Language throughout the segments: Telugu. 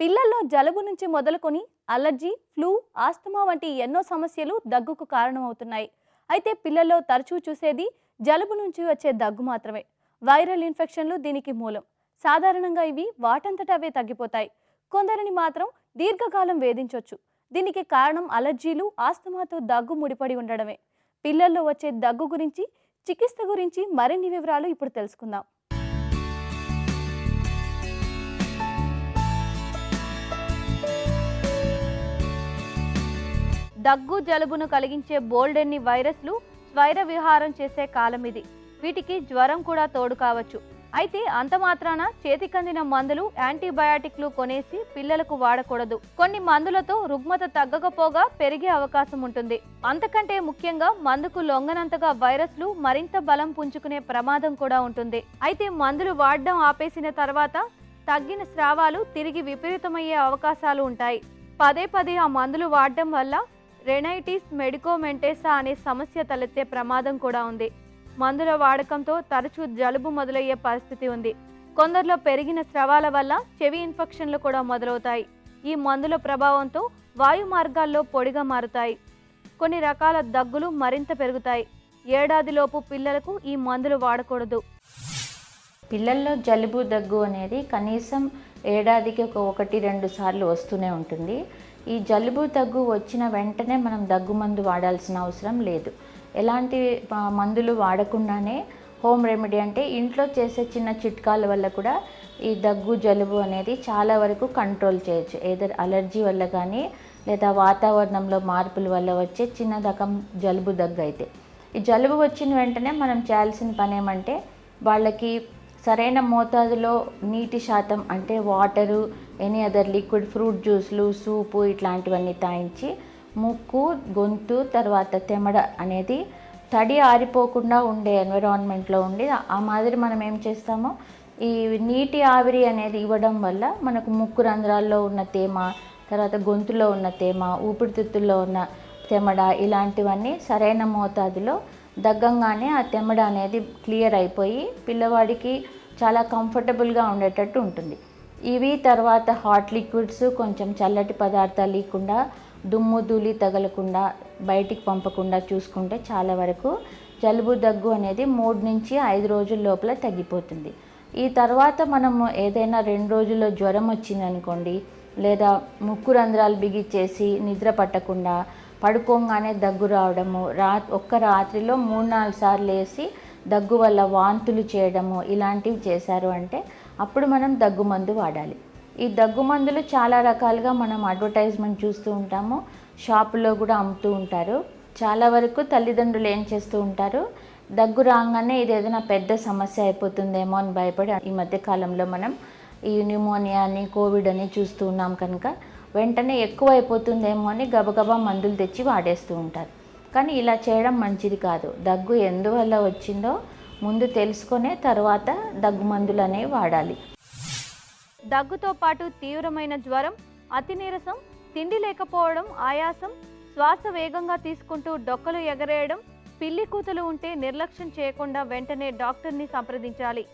పిల్లల్లో జలుబు నుంచి మొదలుకొని అలర్జీ, ఫ్లూ, ఆస్తమా వంటి ఎన్నో సమస్యలు దగ్గుకు కారణమవుతున్నాయి. అయితే పిల్లల్లో తరచూ చూసేది జలుబు నుంచి వచ్చే దగ్గు మాత్రమే. వైరల్ ఇన్ఫెక్షన్లు దీనికి మూలం. సాధారణంగా ఇవి వాటంతట అవే తగ్గిపోతాయి. కొందరిని మాత్రం దీర్ఘకాలం వేధించవచ్చు. దీనికి కారణం అలర్జీలు, ఆస్తమాతో దగ్గు ముడిపడి ఉండడమే. పిల్లల్లో వచ్చే దగ్గు గురించి, చికిత్స గురించి మరిన్ని వివరాలు ఇప్పుడు తెలుసుకుందాం. దగ్గు, జలుబును కలిగించే బోల్డెన్ని వైరస్లు స్వైర విహారం చేసే కాలం ఇది. వీటికి జ్వరం కూడా తోడు కావచ్చు. అయితే అంత మాత్రాన చేతికందిన మందులు, యాంటీబయాటిక్లు కొనేసి పిల్లలకు వాడకూడదు. కొన్ని మందులతో రుగ్మత తగ్గకపోగా పెరిగే అవకాశం ఉంటుంది. అంతకంటే ముఖ్యంగా మందుకు లొంగనంతగా వైరస్లు మరింత బలం పుంజుకునే ప్రమాదం కూడా ఉంటుంది. అయితే మందులు వాడడం ఆపేసిన తర్వాత తగ్గిన స్రావాలు తిరిగి విపరీతమయ్యే అవకాశాలు ఉంటాయి. పదే పదే ఆ మందులు వాడడం వల్ల రెనైటిస్ మెడికోమెంటేసా అనే సమస్య తలెత్తే ప్రమాదం కూడా ఉంది. మందుల వాడకంతో తరచూ జలుబు మొదలయ్యే పరిస్థితి ఉంది. కొందరిలో పెరిగిన స్రవాల వల్ల చెవి ఇన్ఫెక్షన్లు కూడా మొదలవుతాయి. ఈ మందుల ప్రభావంతో వాయు మార్గాల్లో పొడిగా మారుతాయి. కొన్ని రకాల దగ్గులు మరింత పెరుగుతాయి. ఏడాదిలోపు పిల్లలకు ఈ మందులు వాడకూడదు. పిల్లల్లో జలుబు, దగ్గు అనేది కనీసం ఏడాదికి 1-2 సార్లు వస్తూనే ఉంటుంది. ఈ జలుబు, దగ్గు వచ్చిన వెంటనే మనం దగ్గు మందు వాడాల్సిన అవసరం లేదు. ఎలాంటి మందులు వాడకుండానే హోమ్ రెమెడీ అంటే ఇంట్లో చేసే చిన్న చిట్కాల వల్ల కూడా ఈ దగ్గు, జలుబు అనేది చాలా వరకు కంట్రోల్ చేయొచ్చు. ఏదర్ అలర్జీ వల్ల కానీ లేదా వాతావరణంలో మార్పుల వల్ల వచ్చే చిన్న రకం జలుబు, దగ్గు అయితే ఈ జలుబు వచ్చిన వెంటనే మనం చేయాల్సిన పని ఏమంటే వాళ్ళకి సరైన మోతాదులో నీటి శాతం అంటే water, any other liquid, fruit జ్యూస్లు, సూపు ఇట్లాంటివన్నీ తాగించి ముక్కు, గొంతు, తర్వాత తెమడ అనేది తడి ఆరిపోకుండా ఉండే ఎన్విరాన్మెంట్లో ఉండి ఆ మాదిరి మనం ఏం చేస్తామో ఈ నీటి ఆవిరి అనేది ఇవ్వడం వల్ల మనకు ముక్కు రంధ్రాల్లో ఉన్న తేమ, తర్వాత గొంతులో ఉన్న తేమ, ఊపిరితిత్తుల్లో ఉన్న తెమడ ఇలాంటివన్నీ సరైన మోతాదులో దగ్గంగానే ఆ తెమడ అనేది క్లియర్ అయిపోయి పిల్లవాడికి చాలా కంఫర్టబుల్గా ఉండేటట్టు ఉంటుంది. ఇవి తర్వాత హాట్ లిక్విడ్స్, కొంచెం చల్లటి పదార్థాలు లేకుండా, దుమ్ము ధూళి తగలకుండా బయటికి పంపకుండా చూసుకుంటే చాలా వరకు జలుబు, దగ్గు అనేది 3 నుంచి 5 రోజుల లోపల తగ్గిపోతుంది. ఈ తర్వాత మనము ఏదైనా 2 రోజుల్లో జ్వరం వచ్చింది అనుకోండి, లేదా ముక్కు రంధ్రాలు బిగిచ్చేసి నిద్ర పట్టకుండా పడుకోగానే దగ్గు రావడము, ఒక్క రాత్రిలో 3-4 సార్లు వేసి దగ్గు వల్ల వాంతులు చేయడము ఇలాంటివి చేశారు అంటే అప్పుడు మనం దగ్గు మందు వాడాలి. ఈ దగ్గు మందులు చాలా రకాలుగా మనం అడ్వర్టైజ్మెంట్ చూస్తూ ఉంటాము, షాపులో కూడా అమ్ముతూ ఉంటారు. చాలా వరకు తల్లిదండ్రులు ఏం చేస్తూ ఉంటారు, దగ్గు రాగానే ఇది ఏదైనా పెద్ద సమస్య అయిపోతుందేమో అని భయపడి ఈ మధ్యకాలంలో మనం ఈ న్యూమోనియా అని, కోవిడ్ అని చూస్తూ ఉన్నాం కనుక వెంటనే ఎక్కువ అయిపోతుందేమో అని గబగబా మందులు తెచ్చి వాడేస్తూ ఉంటారు. కానీ ఇలా చేయడం మంచిది కాదు. దగ్గు ఎందువల్ల వచ్చిందో ముందు తెలుసుకునే తర్వాత దగ్గు మందులు అనేవి వాడాలి. దగ్గుతో పాటు తీవ్రమైన జ్వరం, అతి నీరసం, తిండి లేకపోవడం, ఆయాసం, శ్వాస వేగంగా తీసుకుంటూ డొక్కలు ఎగరేయడం, పిల్లి కూతలు ఉంటే నిర్లక్ష్యం చేయకుండా వెంటనే డాక్టర్ని సంప్రదించాలి.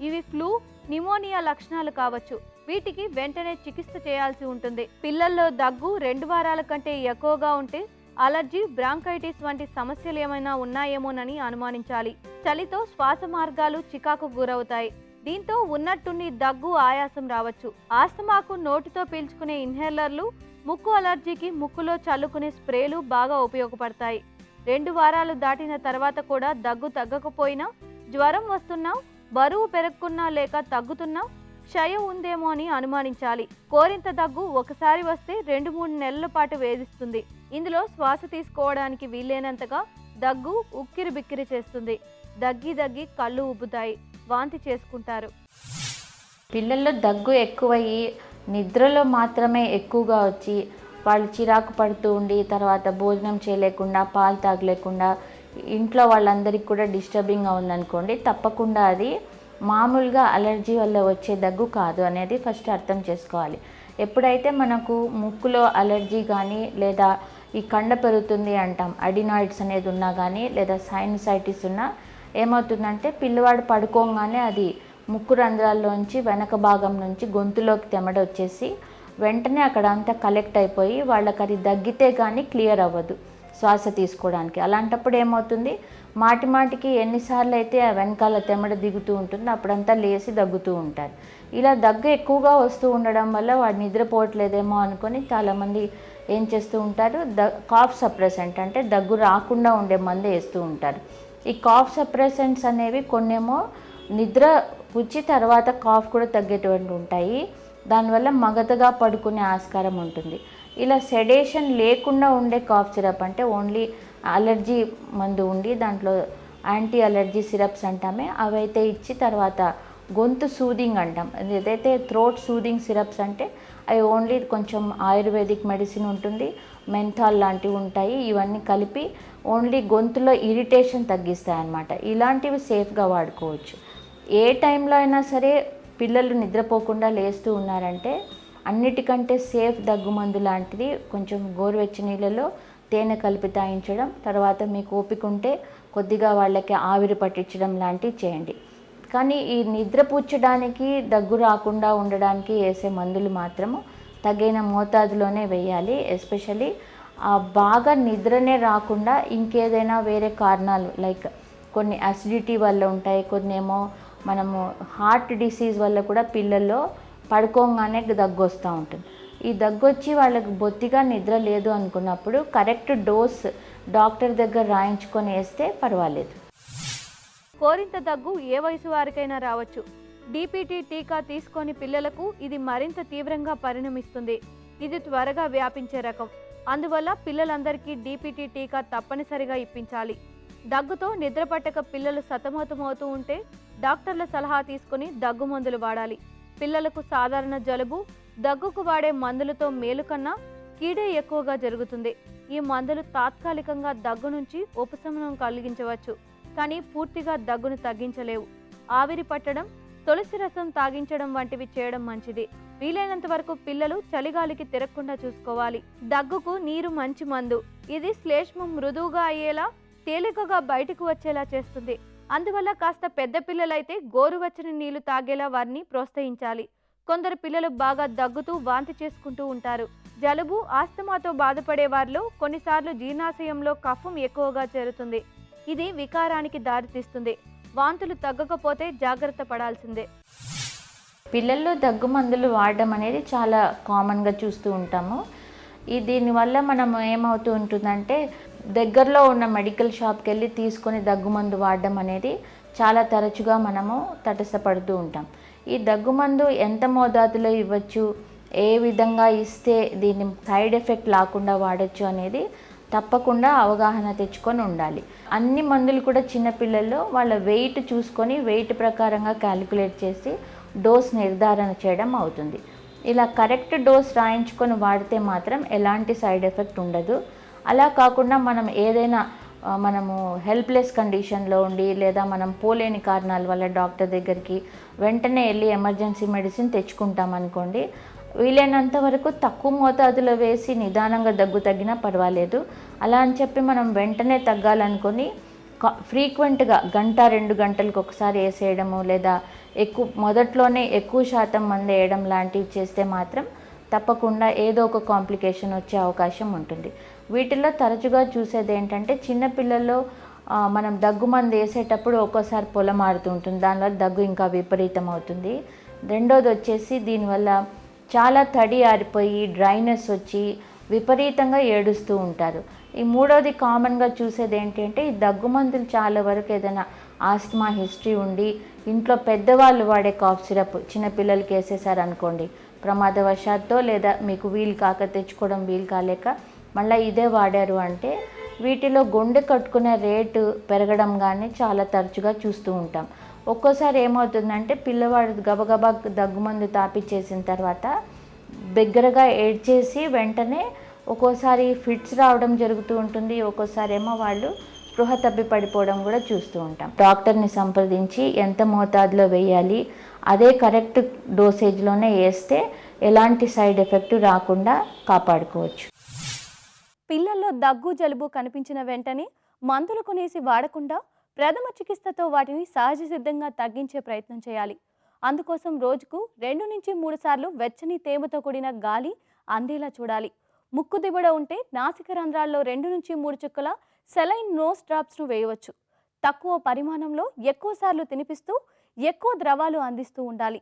ఇవి ఫ్లూ, న్యూమోనియా లక్షణాలు కావచ్చు. వీటికి వెంటనే చికిత్స చేయాల్సి ఉంటుంది. పిల్లల్లో దగ్గు 2 వారాల కంటే ఎక్కువగా ఉంటే అలర్జీ, బ్రాంకైటిస్ వంటి సమస్యలు ఏమైనా ఉన్నాయేమోనని అనుమానించాలి. చలితో శ్వాస మార్గాలు చికాకు గురవుతాయి. దీంతో ఉన్నట్టుండి దగ్గు, ఆయాసం రావచ్చు. ఆస్తమాకు నోటితో పీల్చుకునే ఇన్హేలర్లు, ముక్కు అలర్జీకి ముక్కులో చల్లుకునే స్ప్రేలు బాగా ఉపయోగపడతాయి. 2 వారాలు దాటిన తర్వాత కూడా దగ్గు తగ్గకపోయినా, జ్వరం వస్తున్నా, బరువు పెరగకున్నా లేక తగ్గుతున్నా క్షయం ఉందేమో అని అనుమానించాలి. కోరింత దగ్గు ఒకసారి వస్తే 2-3 నెలల పాటు వేధిస్తుంది. ఇందులో శ్వాస తీసుకోవడానికి వీలైనంతగా దగ్గు ఉక్కిరి బిక్కిరి చేస్తుంది. దగ్గి కళ్ళు ఉబ్బుతాయి, వాంతి చేసుకుంటారు. పిల్లల్లో దగ్గు ఎక్కువయ్యి నిద్రలో మాత్రమే ఎక్కువగా వచ్చి వాళ్ళు చిరాకు పడుతూ ఉండి తర్వాత భోజనం చేయలేకుండా, పాలు తాగలేకుండా ఇంట్లో వాళ్ళందరికీ కూడా డిస్టర్బింగ్గా ఉందనుకోండి, తప్పకుండా అది మామూలుగా అలర్జీ వల్ల వచ్చే దగ్గు కాదు అనేది ఫస్ట్ అర్థం చేసుకోవాలి. ఎప్పుడైతే మనకు ముక్కులో అలర్జీ కానీ లేదా ఈ కండ పెరుగుతుంది అంటాం, అడినాయిడ్స్ అనేది ఉన్నా కానీ లేదా సైనసైటిస్ ఉన్నా ఏమవుతుందంటే పిల్లవాడు పడుకోగానే అది ముక్కు రంధ్రాల్లోంచి వెనక భాగం నుంచి గొంతులోకి తెమడ వచ్చేసి వెంటనే అక్కడ అంతా కలెక్ట్ అయిపోయి వాళ్ళకి అది దగ్గితే కానీ క్లియర్ అవ్వదు శ్వాస తీసుకోవడానికి. అలాంటప్పుడు ఏమవుతుంది, మాటి మాటికి ఎన్నిసార్లు అయితే ఆ వెనకాల తెమ్మడ దిగుతూ ఉంటుందో అప్పుడంతా లేసి దగ్గుతూ ఉంటారు. ఇలా దగ్గు ఎక్కువగా వస్తూ ఉండడం వల్ల వాడు నిద్రపోవట్లేదేమో అనుకొని చాలామంది ఏం చేస్తూ ఉంటారు, కాఫ్ సప్రెసెంట్ అంటే దగ్గు రాకుండా ఉండే మందు వేస్తూ ఉంటారు. ఈ కాఫ్ సప్రెసెంట్స్ అనేవి కొన్నేమో నిద్ర పుచ్చి తర్వాత కాఫ్ కూడా తగ్గేటువంటి ఉంటాయి. దానివల్ల మగతగా పడుకునే ఆస్కారం ఉంటుంది. ఇలా సెడేషన్ లేకుండా ఉండే కాఫ్ సిరప్ అంటే ఓన్లీ అలర్జీ మందు ఉండి దాంట్లో యాంటీ అలర్జీ సిరప్స్ అంటామే, అవైతే ఇచ్చి తర్వాత గొంతు సూదింగ్ అంటాం. ఏదైతే థ్రోట్ సూదింగ్ సిరప్స్ అంటే అవి ఓన్లీ కొంచెం ఆయుర్వేదిక్ మెడిసిన్ ఉంటుంది, మెంథాల్ లాంటివి ఉంటాయి. ఇవన్నీ కలిపి ఓన్లీ గొంతులో ఇరిటేషన్ తగ్గిస్తాయి అన్నమాట. ఇలాంటివి సేఫ్గా వాడుకోవచ్చు. ఏ టైంలో అయినా సరే పిల్లలు నిద్రపోకుండా లేస్తూ ఉన్నారంటే అన్నిటికంటే సేఫ్ దగ్గుమందు లాంటిది కొంచెం గోరువెచ్చని నీళ్ళలో తేనె కలిపి తాగించడం, తర్వాత మీకు ఓపిక ఉంటే కొద్దిగా వాళ్ళకి ఆవిరి పట్టించడం లాంటివి చేయండి. కానీ ఈ నిద్రపుచ్చడానికి దగ్గు రాకుండా ఉండడానికి వేసే మందులు మాత్రము తగిన మోతాదులోనే వేయాలి. ఎస్పెషల్లీ బాగా నిద్రనే రాకుండా ఇంకేదైనా వేరే కారణాలు లైక్ కొన్ని అసిడిటీ వల్ల ఉంటాయి, కొన్ని ఏమో మనము హార్ట్ డిసీజ్ వల్ల కూడా పిల్లల్లో పడుకోగానే దగ్గు వస్తూ ఉంటుంది. ఈ దగ్గు వచ్చి వాళ్ళకి బొత్తిగా నిద్ర లేదు అనుకున్నప్పుడు కరెక్ట్ డోస్ డాక్టర్ దగ్గర రాయించుకొని వేస్తే పర్వాలేదు. కోరింత దగ్గు ఏ వయసు వారికైనా రావచ్చు. డిపిటి టీకా తీసుకొని పిల్లలకు ఇది మరింత తీవ్రంగా పరిణమిస్తుంది. ఇది త్వరగా వ్యాపించే రకం. అందువల్ల పిల్లలందరికీ డిపిటి టీకా తప్పనిసరిగా ఇప్పించాలి. దగ్గుతో నిద్రపట్టక పిల్లలు సతమతమవుతూ ఉంటే డాక్టర్ల సలహా తీసుకుని దగ్గు మందులు వాడాలి. పిల్లలకు సాధారణ జలుబు, దగ్గుకు వాడే మందులతో మేలు కన్నా కీడే ఎక్కువగా జరుగుతుంది. ఈ మందులు తాత్కాలికంగా దగ్గు నుంచి ఉపశమనం కలిగించవచ్చు, కానీ పూర్తిగా దగ్గును తగ్గించలేవు. ఆవిరి పట్టడం, తులసి రసం తాగించడం వంటివి చేయడం మంచిది. వీలైనంత వరకు పిల్లలు చలిగాలికి తిరగకుండా చూసుకోవాలి. దగ్గుకు నీరు మంచి మందు. ఇది శ్లేష్మం మృదువుగా అయ్యేలా, తేలికగా బయటకు వచ్చేలా చేస్తుంది. అందువల్ల కాస్త పెద్ద పిల్లలైతే గోరువెచ్చని నీళ్లు తాగేలా వారిని ప్రోత్సహించాలి. కొందరు పిల్లలు బాగా దగ్గుతూ వాంతి చేసుకుంటూ ఉంటారు. జలుబు, ఆస్తమాతో బాధపడే వారిలో కొన్నిసార్లు జీర్ణాశయంలో కఫం ఎక్కువగా చేరుతుంది. ఇది వికారానికి దారితీస్తుంది. వాంతులు తగ్గకపోతే జాగ్రత్త పడాల్సిందే. పిల్లల్లో దగ్గు మందులు వాడడం అనేది చాలా కామన్గా చూస్తూ ఉంటాము. దీనివల్ల మనం ఏమవుతూ ఉంటుందంటే దగ్గరలో ఉన్న మెడికల్ షాప్కి వెళ్ళి తీసుకొని దగ్గుమందు వాడడం అనేది చాలా తరచుగా మనము తటస్థపడుతూ ఉంటాం. ఈ దగ్గుమందు ఎంత మోతాదులో ఇవ్వచ్చు, ఏ విధంగా ఇస్తే దీన్ని సైడ్ ఎఫెక్ట్ లేకుండా వాడచ్చు అనేది తప్పకుండా అవగాహన తెచ్చుకొని ఉండాలి. అన్ని మందులు కూడా చిన్నపిల్లల్లో వాళ్ళ వెయిట్ చూసుకొని వెయిట్ ప్రకారంగా క్యాలిక్యులేట్ చేసి డోస్ నిర్ధారణ చేయడం అవుతుంది. ఇలా కరెక్ట్ డోస్ రాయించుకొని వాడితే మాత్రం ఎలాంటి సైడ్ ఎఫెక్ట్ ఉండదు. అలా కాకుండా మనం ఏదైనా మనము హెల్ప్లెస్ కండిషన్లో ఉండి లేదా మనం పోలేని కారణాల వల్ల డాక్టర్ దగ్గరికి వెంటనే వెళ్ళి ఎమర్జెన్సీ మెడిసిన్ తెచ్చుకుంటాం అనుకోండి, వీలైనంత వరకు తక్కువ మోతాదులో వేసి నిదానంగా దగ్గు తగ్గినా పర్వాలేదు. అలా అని చెప్పి మనం వెంటనే తగ్గాలనుకొని ఫ్రీక్వెంట్గా 1-2 గంటలకు ఒకసారి వేసేయడము లేదా మొదట్లోనే ఎక్కువ శాతం మంది వేయడం లాంటివి చేస్తే మాత్రం తప్పకుండా ఏదో ఒక కాంప్లికేషన్ వచ్చే అవకాశం ఉంటుంది. వీటిల్లో తరచుగా చూసేది ఏంటంటే చిన్నపిల్లల్లో మనం దగ్గు మందు వేసేటప్పుడు ఒక్కోసారి పొల మారుతూ ఉంటుంది, దానివల్ల దగ్గు ఇంకా విపరీతం అవుతుంది. రెండోది వచ్చేసి దీనివల్ల చాలా తడి ఆరిపోయి డ్రైనెస్ వచ్చి విపరీతంగా ఏడుస్తూ ఉంటారు. ఈ మూడోది కామన్గా చూసేది ఏంటంటే ఈ దగ్గు మందులు చాలా వరకు ఏదైనా ఆస్తమా హిస్టరీ ఉండి ఇంట్లో పెద్దవాళ్ళు వాడే కాఫ్ సిరప్ చిన్నపిల్లలకి వేసేసారు అనుకోండి, ప్రమాదవశాత్తు లేదా మీకు వీలు కాక తెచ్చుకోవడం వీలు కాలేక మళ్ళీ ఇదే వాడారు అంటే వీటిలో గుండె కట్టుకునే రేటు పెరగడం కానీ చాలా తరచుగా చూస్తూ ఉంటాం. ఒక్కోసారి ఏమవుతుందంటే పిల్లవాడు గబగబా దగ్గుమందు తాపిచ్చేసిన తర్వాత బిగ్గరగా ఏడ్చేసి వెంటనే ఒక్కోసారి ఫిట్స్ రావడం జరుగుతూ ఉంటుంది. ఒక్కోసారి ఏమో వాళ్ళు స్పృహ తప్పి పడిపోవడం కూడా చూస్తూ ఉంటాం. డాక్టర్ని సంప్రదించి ఎంత మోతాదులో వేయాలి, అదే కరెక్ట్ డోసేజ్లోనే వేస్తే ఎలాంటి సైడ్ ఎఫెక్ట్ రాకుండా కాపాడుకోవచ్చు. పిల్లల్లో దగ్గు, జలుబు కనిపించిన వెంటనే మందులు కొనేసి వాడకుండా ప్రథమ చికిత్సతో వాటిని సహజ సిద్ధంగా తగ్గించే ప్రయత్నం చేయాలి. అందుకోసం రోజుకు 2 నుంచి 3 సార్లు వెచ్చని తేమతో కూడిన గాలి అందేలా చూడాలి. ముక్కు దిబ్బడ ఉంటే నాసిక రంధ్రాల్లో 2 నుంచి 3 చుక్కల సెలైన్ నోస్ డ్రాప్స్ను వేయవచ్చు. తక్కువ పరిమాణంలో ఎక్కువ సార్లు తినిపిస్తూ ఎక్కువ ద్రవాలు అందిస్తూ ఉండాలి.